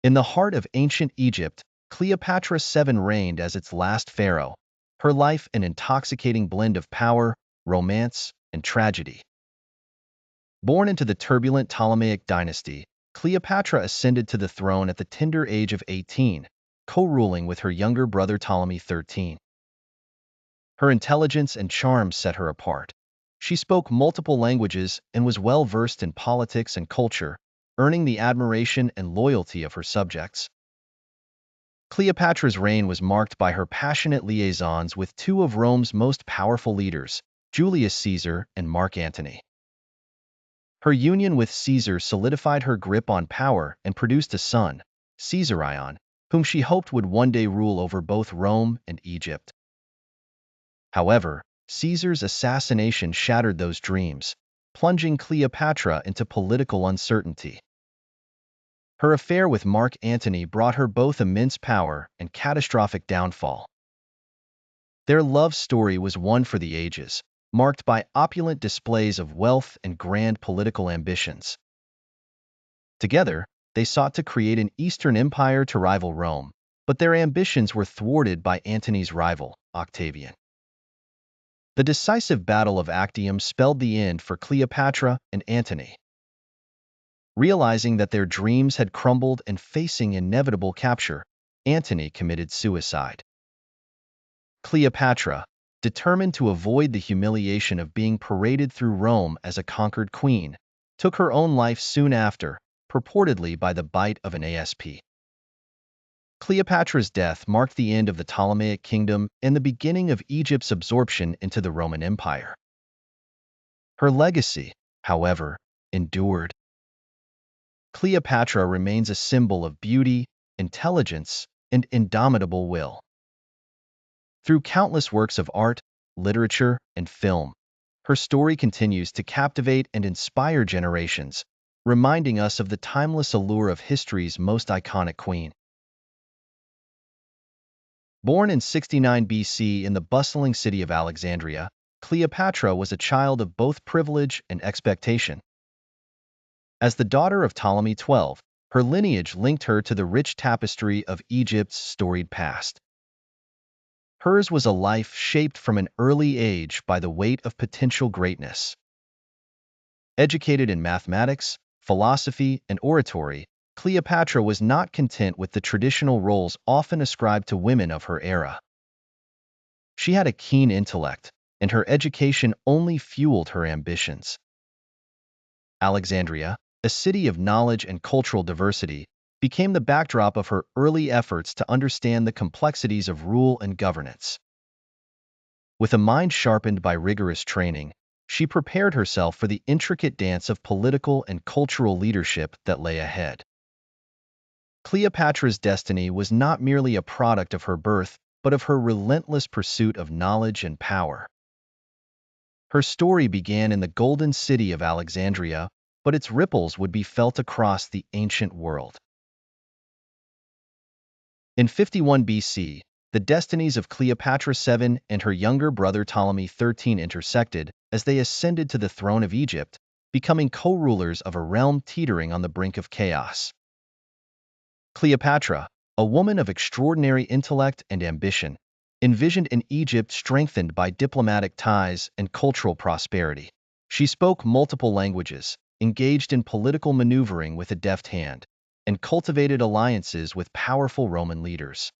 In the heart of ancient Egypt, Cleopatra VII reigned as its last pharaoh, her life an intoxicating blend of power, romance, and tragedy. Born into the turbulent Ptolemaic dynasty, Cleopatra ascended to the throne at the tender age of 18, co-ruling with her younger brother Ptolemy XIII. Her intelligence and charm set her apart. She spoke multiple languages and was well-versed in politics and culture, earning the admiration and loyalty of her subjects. Cleopatra's reign was marked by her passionate liaisons with two of Rome's most powerful leaders, Julius Caesar and Mark Antony. Her union with Caesar solidified her grip on power and produced a son, Caesarion, whom she hoped would one day rule over both Rome and Egypt. However, Caesar's assassination shattered those dreams, plunging Cleopatra into political uncertainty. Her affair with Mark Antony brought her both immense power and catastrophic downfall. Their love story was one for the ages, marked by opulent displays of wealth and grand political ambitions. Together, they sought to create an Eastern empire to rival Rome, but their ambitions were thwarted by Antony's rival, Octavian. The decisive Battle of Actium spelled the end for Cleopatra and Antony. Realizing that their dreams had crumbled and facing inevitable capture, Antony committed suicide. Cleopatra, determined to avoid the humiliation of being paraded through Rome as a conquered queen, took her own life soon after, purportedly by the bite of an asp. Cleopatra's death marked the end of the Ptolemaic kingdom and the beginning of Egypt's absorption into the Roman Empire. Her legacy, however, endured. Cleopatra remains a symbol of beauty, intelligence, and indomitable will. Through countless works of art, literature, and film, her story continues to captivate and inspire generations, reminding us of the timeless allure of history's most iconic queen. Born in 69 BC in the bustling city of Alexandria, Cleopatra was a child of both privilege and expectation. As the daughter of Ptolemy XII, her lineage linked her to the rich tapestry of Egypt's storied past. Hers was a life shaped from an early age by the weight of potential greatness. Educated in mathematics, philosophy, and oratory, Cleopatra was not content with the traditional roles often ascribed to women of her era. She had a keen intellect, and her education only fueled her ambitions. Alexandria, a city of knowledge and cultural diversity, became the backdrop of her early efforts to understand the complexities of rule and governance. With a mind sharpened by rigorous training, she prepared herself for the intricate dance of political and cultural leadership that lay ahead. Cleopatra's destiny was not merely a product of her birth, but of her relentless pursuit of knowledge and power. Her story began in the Golden City of Alexandria, but its ripples would be felt across the ancient world. In 51 BC, the destinies of Cleopatra VII and her younger brother Ptolemy XIII intersected as they ascended to the throne of Egypt, becoming co-rulers of a realm teetering on the brink of chaos. Cleopatra, a woman of extraordinary intellect and ambition, envisioned an Egypt strengthened by diplomatic ties and cultural prosperity. She spoke multiple languages, engaged in political maneuvering with a deft hand, and cultivated alliances with powerful Roman leaders.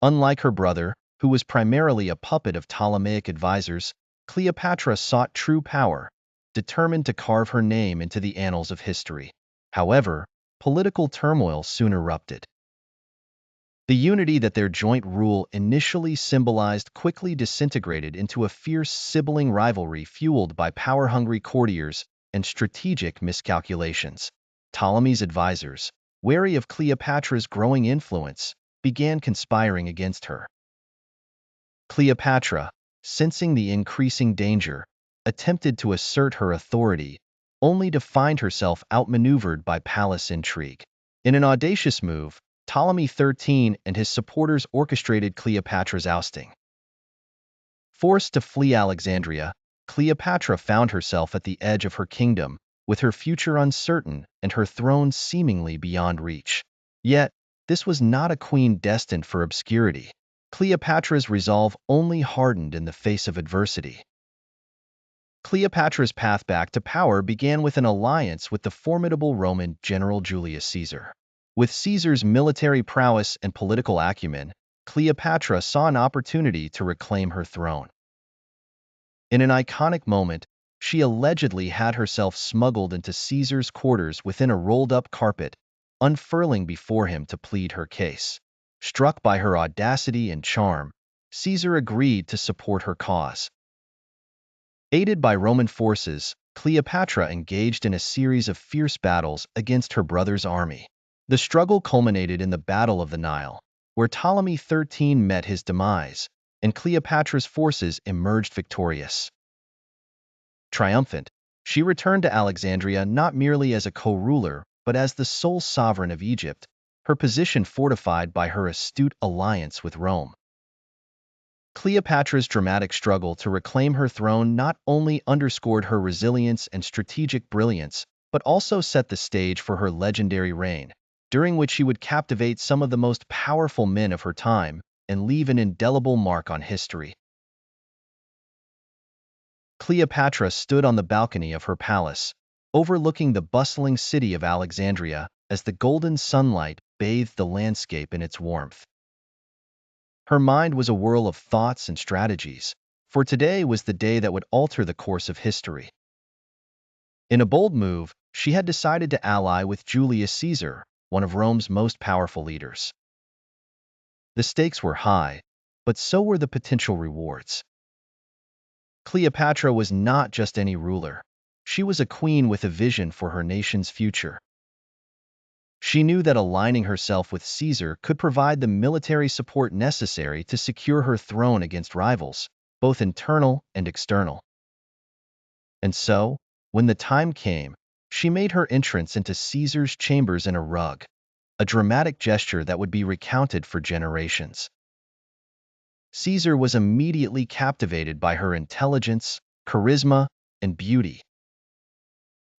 Unlike her brother, who was primarily a puppet of Ptolemaic advisors, Cleopatra sought true power, determined to carve her name into the annals of history. However, political turmoil soon erupted. The unity that their joint rule initially symbolized quickly disintegrated into a fierce sibling rivalry fueled by power-hungry courtiers and strategic miscalculations. Ptolemy's advisors, wary of Cleopatra's growing influence, began conspiring against her. Cleopatra, sensing the increasing danger, attempted to assert her authority, only to find herself outmaneuvered by palace intrigue. In an audacious move, Ptolemy XIII and his supporters orchestrated Cleopatra's ousting. Forced to flee Alexandria, Cleopatra found herself at the edge of her kingdom, with her future uncertain and her throne seemingly beyond reach. Yet, this was not a queen destined for obscurity. Cleopatra's resolve only hardened in the face of adversity. Cleopatra's path back to power began with an alliance with the formidable Roman general Julius Caesar. With Caesar's military prowess and political acumen, Cleopatra saw an opportunity to reclaim her throne. In an iconic moment, she allegedly had herself smuggled into Caesar's quarters within a rolled-up carpet, unfurling before him to plead her case. Struck by her audacity and charm, Caesar agreed to support her cause. Aided by Roman forces, Cleopatra engaged in a series of fierce battles against her brother's army. The struggle culminated in the Battle of the Nile, where Ptolemy XIII met his demise, and Cleopatra's forces emerged victorious. Triumphant, she returned to Alexandria not merely as a co-ruler, but as the sole sovereign of Egypt, her position fortified by her astute alliance with Rome. Cleopatra's dramatic struggle to reclaim her throne not only underscored her resilience and strategic brilliance, but also set the stage for her legendary reign, during which she would captivate some of the most powerful men of her time and leave an indelible mark on history. Cleopatra stood on the balcony of her palace, overlooking the bustling city of Alexandria as the golden sunlight bathed the landscape in its warmth. Her mind was a whirl of thoughts and strategies, for today was the day that would alter the course of history. In a bold move, she had decided to ally with Julius Caesar, one of Rome's most powerful leaders. The stakes were high, but so were the potential rewards. Cleopatra was not just any ruler. She was a queen with a vision for her nation's future. She knew that aligning herself with Caesar could provide the military support necessary to secure her throne against rivals, both internal and external. And so, when the time came, she made her entrance into Caesar's chambers in a rug, a dramatic gesture that would be recounted for generations. Caesar was immediately captivated by her intelligence, charisma, and beauty.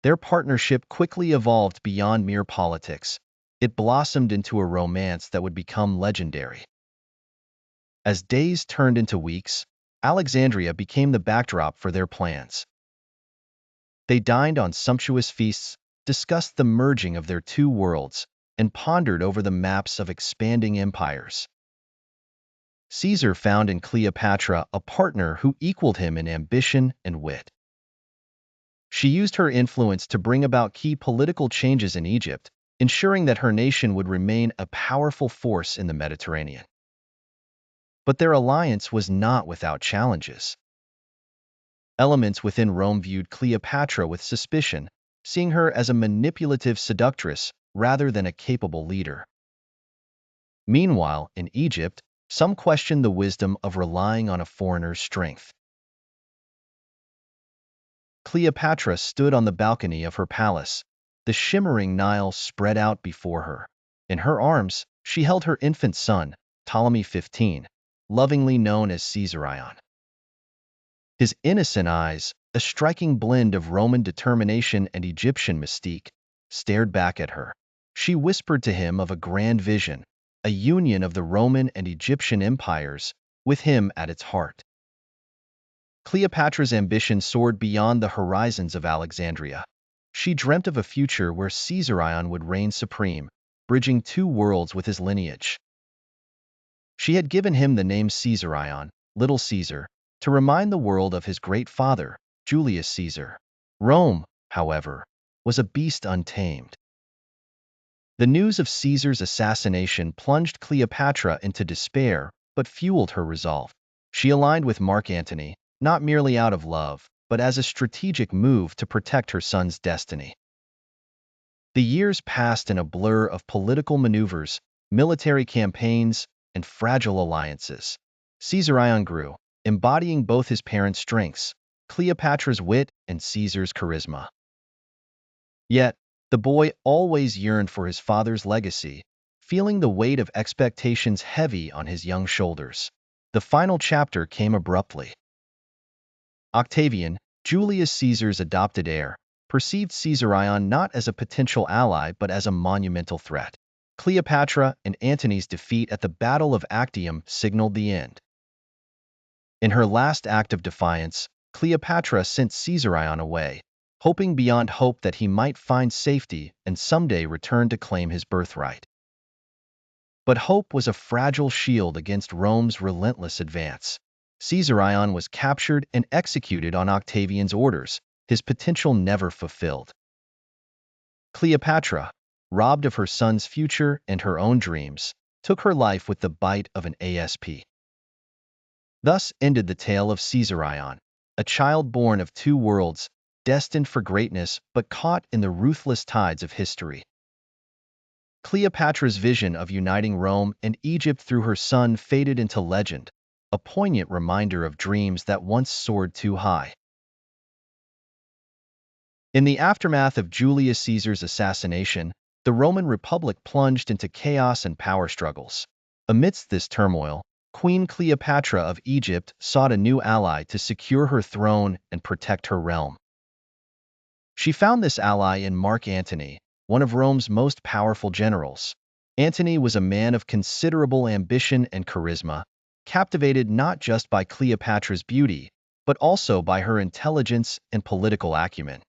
Their partnership quickly evolved beyond mere politics. It blossomed into a romance that would become legendary. As days turned into weeks, Alexandria became the backdrop for their plans. They dined on sumptuous feasts, discussed the merging of their two worlds, and pondered over the maps of expanding empires. Caesar found in Cleopatra a partner who equaled him in ambition and wit. She used her influence to bring about key political changes in Egypt, ensuring that her nation would remain a powerful force in the Mediterranean. But their alliance was not without challenges. Elements within Rome viewed Cleopatra with suspicion, seeing her as a manipulative seductress rather than a capable leader. Meanwhile, in Egypt, some questioned the wisdom of relying on a foreigner's strength. Cleopatra stood on the balcony of her palace, the shimmering Nile spread out before her. In her arms, she held her infant son, Ptolemy XV, lovingly known as Caesarion. His innocent eyes, a striking blend of Roman determination and Egyptian mystique, stared back at her. She whispered to him of a grand vision, a union of the Roman and Egyptian empires, with him at its heart. Cleopatra's ambition soared beyond the horizons of Alexandria. She dreamt of a future where Caesarion would reign supreme, bridging two worlds with his lineage. She had given him the name Caesarion, Little Caesar, to remind the world of his great father, Julius Caesar. Rome, however, was a beast untamed. The news of Caesar's assassination plunged Cleopatra into despair, but fueled her resolve. She aligned with Mark Antony, not merely out of love, but as a strategic move to protect her son's destiny. The years passed in a blur of political maneuvers, military campaigns, and fragile alliances. Caesarion grew, embodying both his parents' strengths, Cleopatra's wit and Caesar's charisma. Yet, the boy always yearned for his father's legacy, feeling the weight of expectations heavy on his young shoulders. The final chapter came abruptly. Octavian, Julius Caesar's adopted heir, perceived Caesarion not as a potential ally but as a monumental threat. Cleopatra and Antony's defeat at the Battle of Actium signaled the end. In her last act of defiance, Cleopatra sent Caesarion away, hoping beyond hope that he might find safety and someday return to claim his birthright. But hope was a fragile shield against Rome's relentless advance. Caesarion was captured and executed on Octavian's orders, his potential never fulfilled. Cleopatra, robbed of her son's future and her own dreams, took her life with the bite of an asp. Thus ended the tale of Caesarion, a child born of two worlds, destined for greatness but caught in the ruthless tides of history. Cleopatra's vision of uniting Rome and Egypt through her son faded into legend, a poignant reminder of dreams that once soared too high. In the aftermath of Julius Caesar's assassination, the Roman Republic plunged into chaos and power struggles. Amidst this turmoil, Queen Cleopatra of Egypt sought a new ally to secure her throne and protect her realm. She found this ally in Mark Antony, one of Rome's most powerful generals. Antony was a man of considerable ambition and charisma, captivated not just by Cleopatra's beauty, but also by her intelligence and political acumen.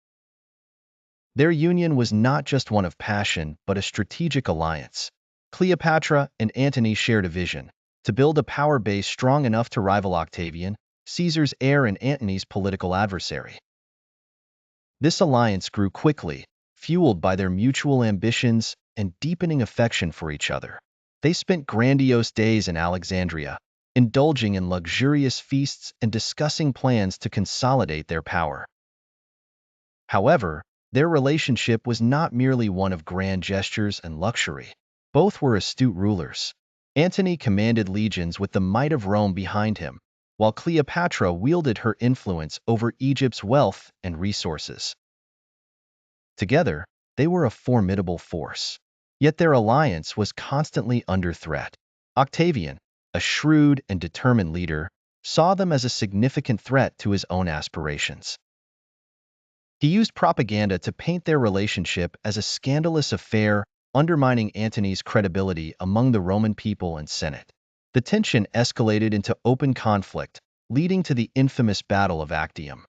Their union was not just one of passion, but a strategic alliance. Cleopatra and Antony shared a vision: to build a power base strong enough to rival Octavian, Caesar's heir and Antony's political adversary. This alliance grew quickly, fueled by their mutual ambitions and deepening affection for each other. They spent grandiose days in Alexandria, indulging in luxurious feasts and discussing plans to consolidate their power. However, their relationship was not merely one of grand gestures and luxury. Both were astute rulers. Antony commanded legions with the might of Rome behind him, while Cleopatra wielded her influence over Egypt's wealth and resources. Together, they were a formidable force. Yet their alliance was constantly under threat. Octavian, a shrewd and determined leader, saw them as a significant threat to his own aspirations. He used propaganda to paint their relationship as a scandalous affair, undermining Antony's credibility among the Roman people and Senate. The tension escalated into open conflict, leading to the infamous Battle of Actium.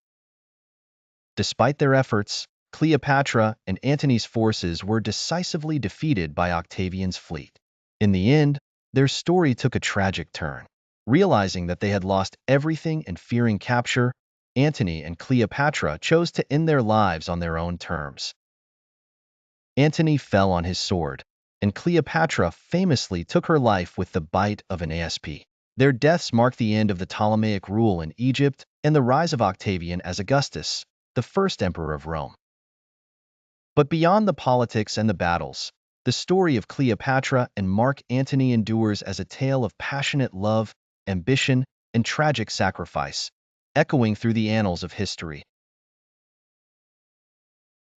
Despite their efforts, Cleopatra and Antony's forces were decisively defeated by Octavian's fleet. In the end, their story took a tragic turn. Realizing that they had lost everything and fearing capture, Antony and Cleopatra chose to end their lives on their own terms. Antony fell on his sword, and Cleopatra famously took her life with the bite of an asp. Their deaths marked the end of the Ptolemaic rule in Egypt and the rise of Octavian as Augustus, the first emperor of Rome. But beyond the politics and the battles, the story of Cleopatra and Mark Antony endures as a tale of passionate love, ambition, and tragic sacrifice, echoing through the annals of history.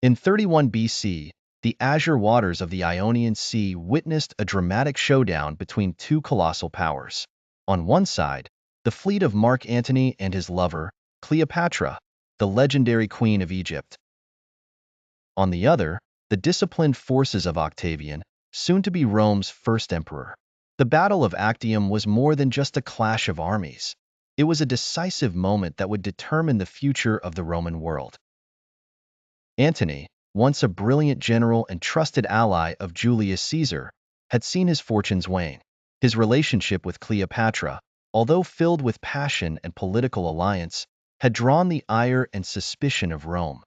In 31 BC, the azure waters of the Ionian Sea witnessed a dramatic showdown between two colossal powers. On one side, the fleet of Mark Antony and his lover, Cleopatra, the legendary queen of Egypt. On the other, the disciplined forces of Octavian, soon to be Rome's first emperor. The Battle of Actium was more than just a clash of armies. It was a decisive moment that would determine the future of the Roman world. Antony, once a brilliant general and trusted ally of Julius Caesar, had seen his fortunes wane. His relationship with Cleopatra, although filled with passion and political alliance, had drawn the ire and suspicion of Rome.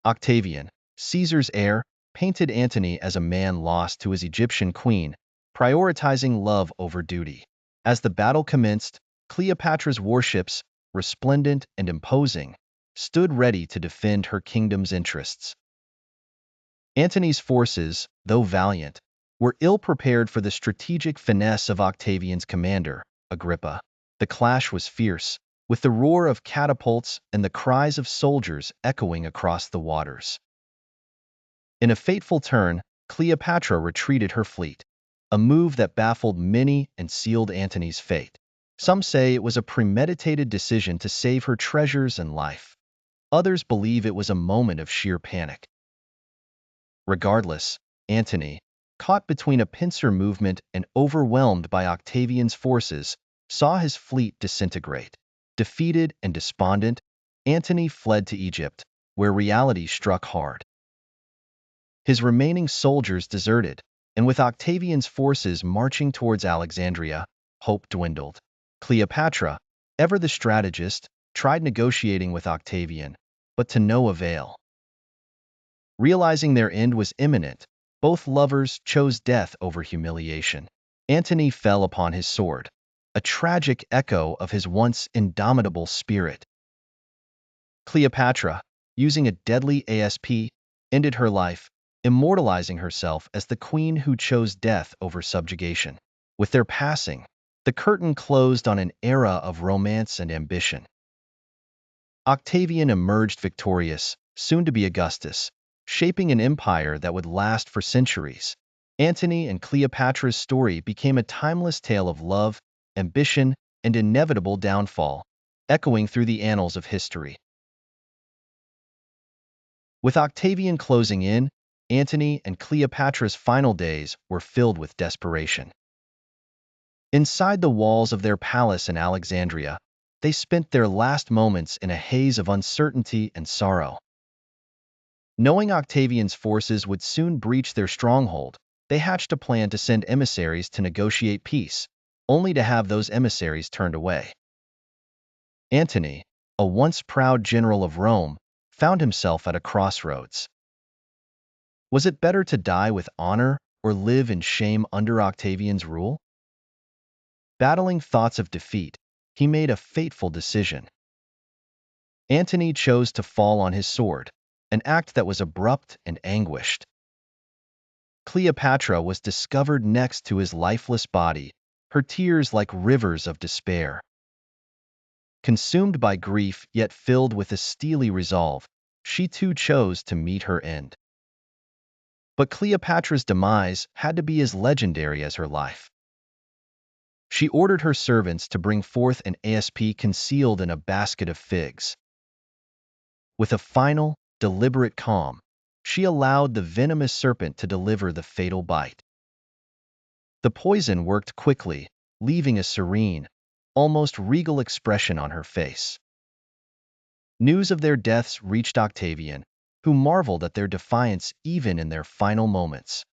Octavian, Caesar's heir, painted Antony as a man lost to his Egyptian queen, prioritizing love over duty. As the battle commenced, Cleopatra's warships, resplendent and imposing, stood ready to defend her kingdom's interests. Antony's forces, though valiant, were ill-prepared for the strategic finesse of Octavian's commander, Agrippa. The clash was fierce, with the roar of catapults and the cries of soldiers echoing across the waters. In a fateful turn, Cleopatra retreated her fleet, a move that baffled many and sealed Antony's fate. Some say it was a premeditated decision to save her treasures and life. Others believe it was a moment of sheer panic. Regardless, Antony, caught between a pincer movement and overwhelmed by Octavian's forces, saw his fleet disintegrate. Defeated and despondent, Antony fled to Egypt, where reality struck hard. His remaining soldiers deserted, and with Octavian's forces marching towards Alexandria, hope dwindled. Cleopatra, ever the strategist, tried negotiating with Octavian, but to no avail. Realizing their end was imminent, both lovers chose death over humiliation. Antony fell upon his sword, a tragic echo of his once indomitable spirit. Cleopatra, using a deadly ASP, ended her life, immortalizing herself as the queen who chose death over subjugation. With their passing, the curtain closed on an era of romance and ambition. Octavian emerged victorious, soon to be Augustus, shaping an empire that would last for centuries. Antony and Cleopatra's story became a timeless tale of love, ambition, and inevitable downfall, echoing through the annals of history. With Octavian closing in, Antony and Cleopatra's final days were filled with desperation. Inside the walls of their palace in Alexandria, they spent their last moments in a haze of uncertainty and sorrow. Knowing Octavian's forces would soon breach their stronghold, they hatched a plan to send emissaries to negotiate peace, only to have those emissaries turned away. Antony, a once proud general of Rome, found himself at a crossroads. Was it better to die with honor or live in shame under Octavian's rule? Battling thoughts of defeat, he made a fateful decision. Antony chose to fall on his sword, an act that was abrupt and anguished. Cleopatra was discovered next to his lifeless body, her tears like rivers of despair. Consumed by grief yet filled with a steely resolve, she too chose to meet her end. But Cleopatra's demise had to be as legendary as her life. She ordered her servants to bring forth an ASP concealed in a basket of figs. With a final, deliberate calm, she allowed the venomous serpent to deliver the fatal bite. The poison worked quickly, leaving a serene, almost regal expression on her face. News of their deaths reached Octavian, who marveled at their defiance even in their final moments.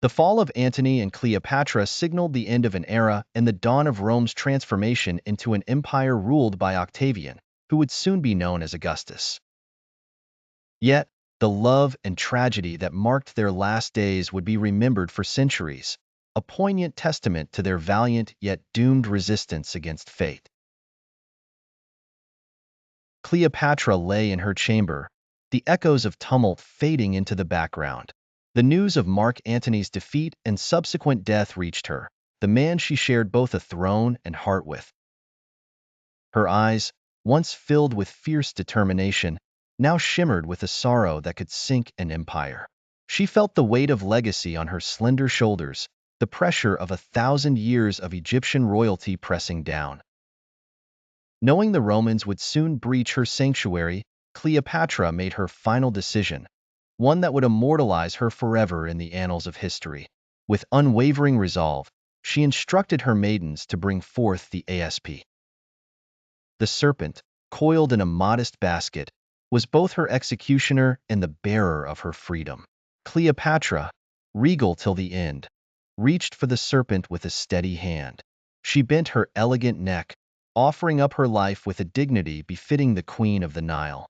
The fall of Antony and Cleopatra signaled the end of an era and the dawn of Rome's transformation into an empire ruled by Octavian, who would soon be known as Augustus. Yet, the love and tragedy that marked their last days would be remembered for centuries, a poignant testament to their valiant yet doomed resistance against fate. Cleopatra lay in her chamber, the echoes of tumult fading into the background. The news of Mark Antony's defeat and subsequent death reached her, the man she shared both a throne and heart with. Her eyes, once filled with fierce determination, now shimmered with a sorrow that could sink an empire. She felt the weight of legacy on her slender shoulders, the pressure of 1,000 years of Egyptian royalty pressing down. Knowing the Romans would soon breach her sanctuary, Cleopatra made her final decision, one that would immortalize her forever in the annals of history. With unwavering resolve, she instructed her maidens to bring forth the ASP. The serpent, coiled in a modest basket, was both her executioner and the bearer of her freedom. Cleopatra, regal till the end, reached for the serpent with a steady hand. She bent her elegant neck, offering up her life with a dignity befitting the Queen of the Nile.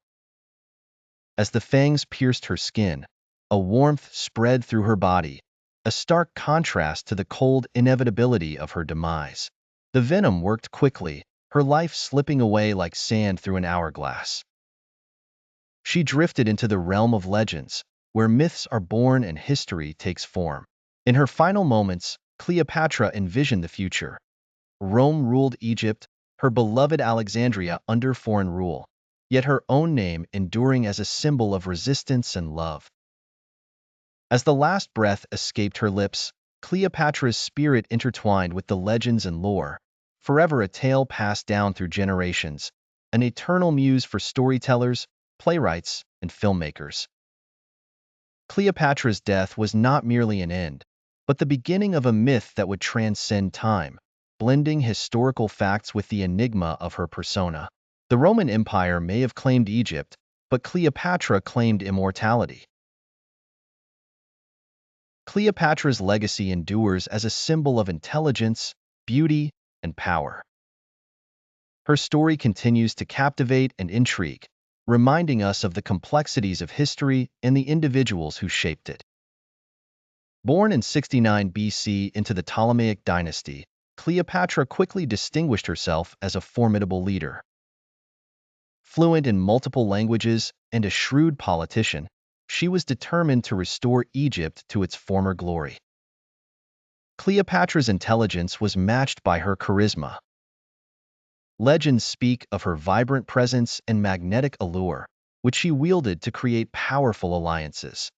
As the fangs pierced her skin, a warmth spread through her body, a stark contrast to the cold inevitability of her demise. The venom worked quickly, her life slipping away like sand through an hourglass. She drifted into the realm of legends, where myths are born and history takes form. In her final moments, Cleopatra envisioned the future. Rome ruled Egypt, her beloved Alexandria under foreign rule, yet her own name enduring as a symbol of resistance and love. As the last breath escaped her lips, Cleopatra's spirit intertwined with the legends and lore, forever a tale passed down through generations, an eternal muse for storytellers, playwrights, and filmmakers. Cleopatra's death was not merely an end, but the beginning of a myth that would transcend time, blending historical facts with the enigma of her persona. The Roman Empire may have claimed Egypt, but Cleopatra claimed immortality. Cleopatra's legacy endures as a symbol of intelligence, beauty, and power. Her story continues to captivate and intrigue, reminding us of the complexities of history and the individuals who shaped it. Born in 69 BC into the Ptolemaic dynasty, Cleopatra quickly distinguished herself as a formidable leader. Fluent in multiple languages and a shrewd politician, she was determined to restore Egypt to its former glory. Cleopatra's intelligence was matched by her charisma. Legends speak of her vibrant presence and magnetic allure, which she wielded to create powerful alliances.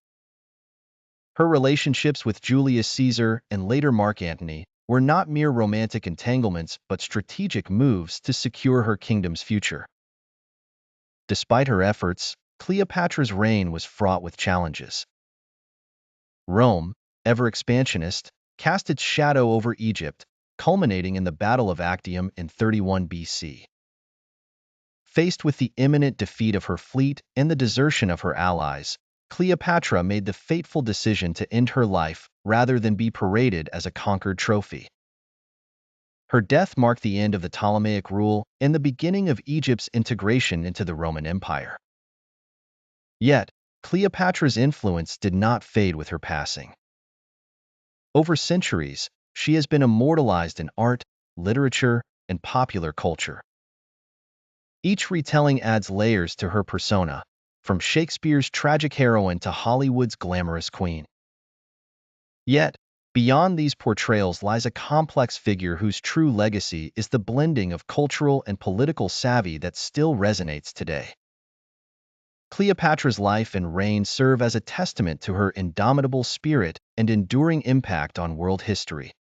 Her relationships with Julius Caesar and later Mark Antony were not mere romantic entanglements but strategic moves to secure her kingdom's future. Despite her efforts, Cleopatra's reign was fraught with challenges. Rome, ever expansionist, cast its shadow over Egypt, culminating in the Battle of Actium in 31 BC. Faced with the imminent defeat of her fleet and the desertion of her allies, Cleopatra made the fateful decision to end her life rather than be paraded as a conquered trophy. Her death marked the end of the Ptolemaic rule and the beginning of Egypt's integration into the Roman Empire. Yet, Cleopatra's influence did not fade with her passing. Over centuries, she has been immortalized in art, literature, and popular culture. Each retelling adds layers to her persona, from Shakespeare's tragic heroine to Hollywood's glamorous queen. Yet, beyond these portrayals lies a complex figure whose true legacy is the blending of cultural and political savvy that still resonates today. Cleopatra's life and reign serve as a testament to her indomitable spirit and enduring impact on world history.